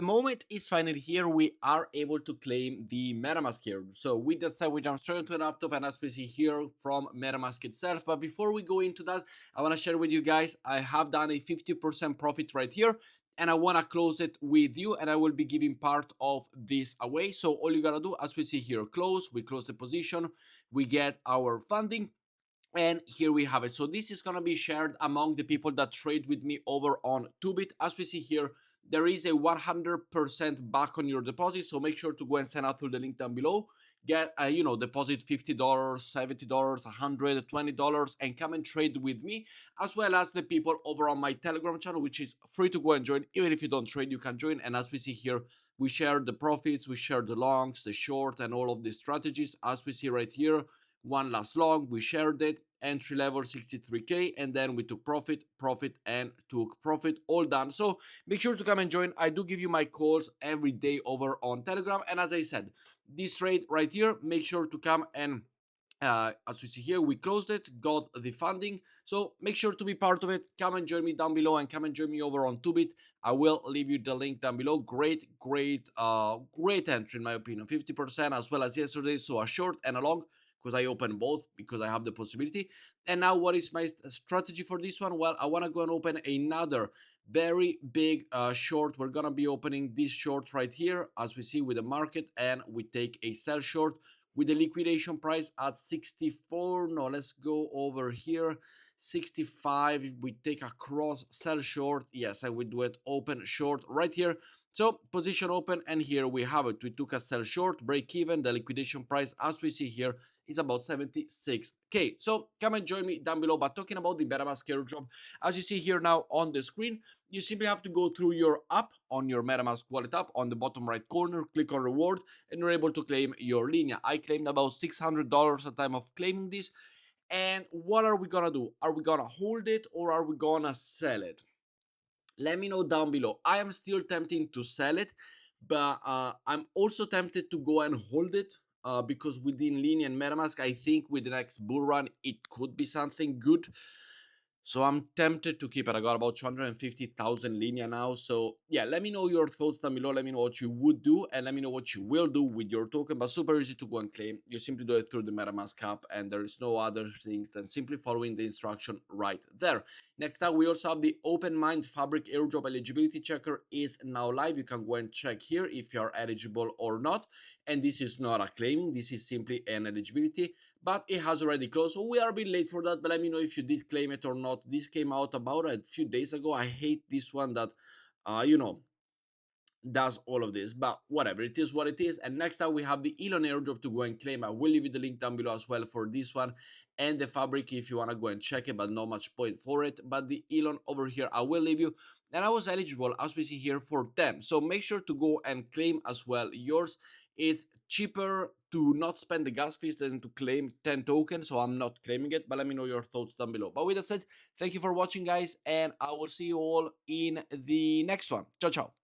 The moment is finally here. We are able to claim the MetaMask here. So with that said, we jump straight into the laptop, and as we see here from MetaMask itself. But before we go into that, I want to share with you guys, I have done a 50% profit right here, and I want to close it with you, and I will be giving part of this away. So all you gotta do, as we see here, we close the position, we get our funding, and here we have it. So this is going to be shared among the people that trade with me over on Tubit. As we see here, there is a 100% back on your deposit, so make sure to go and sign up through the link down below. Get deposit $50, $70, $120, and come and trade with me, as well as the people over on my Telegram channel, which is free to go and join. Even if you don't trade, you can join. And as we see here, we share the profits, we share the longs, the short, and all of the strategies. As we see right here, one last long, we shared it, entry level 63k, and then we took profit, and took profit, all done. So make sure to come and join. I do give you my calls every day over on Telegram, and as I said, this trade right here, make sure to come and as we see here, we closed it, got the funding. So make sure to be part of it. Come and join me down below, and come and join me over on Tubit. I will leave you the link down below. Great entry in my opinion. 50% as well as yesterday. So a short and a long, because I open both because I have the possibility. And now what is my strategy for this one? Well, I want to go and open another very big short. We're gonna be opening this short right here, as we see with the market, and we take a sell short with the liquidation price at 64. No, let's go over here, 65. If we take a cross sell short, yes, I would do it open short right here. So position open, and here we have it. We took a sell short, break even. The liquidation price, as we see here, is about 76k. So come and join me down below. But talking about the MetaMask Airdrop, as you see here now on the screen, you simply have to go through your app on your MetaMask wallet app on the bottom right corner, click on reward, and you're able to claim your Linea. I claimed about $600 at the time of claiming this. And what are we gonna do? Are we gonna hold it, or are we gonna sell it? Let me know down below. I am still tempted to sell it, but I'm also tempted to go and hold it, because within Linea and MetaMask, I think with the next bull run, it could be something good. So I'm tempted to keep it. I got about 250,000 Linea now. So yeah, let me know your thoughts down below. Let me know what you would do, and let me know what you will do with your token. But super easy to go and claim. You simply do it through the MetaMask app, and there is no other things than simply following the instruction right there. Next up, we also have the Open Mind Fabric Airdrop eligibility checker is now live. You can go and check here if you are eligible or not. And this is not a claiming, this is simply an eligibility, but it has already closed. So we are a bit late for that, but let me know if you did claim it or not. This came out about a few days ago. I hate this one that, does all of this, but whatever, it is what it is. And next up, we have the Elon airdrop to go and claim. I will leave you the link down below as well for this one, and the fabric if you want to go and check it, but not much point for it. But the Elon over here, I will leave you, and I was eligible, as we see here, for 10. So make sure to go and claim as well yours. It's cheaper to not spend the gas fees than to claim 10 tokens, so I'm not claiming it. But let me know your thoughts down below. But with that said, thank you for watching, guys, and I will see you all in the next one. Ciao ciao.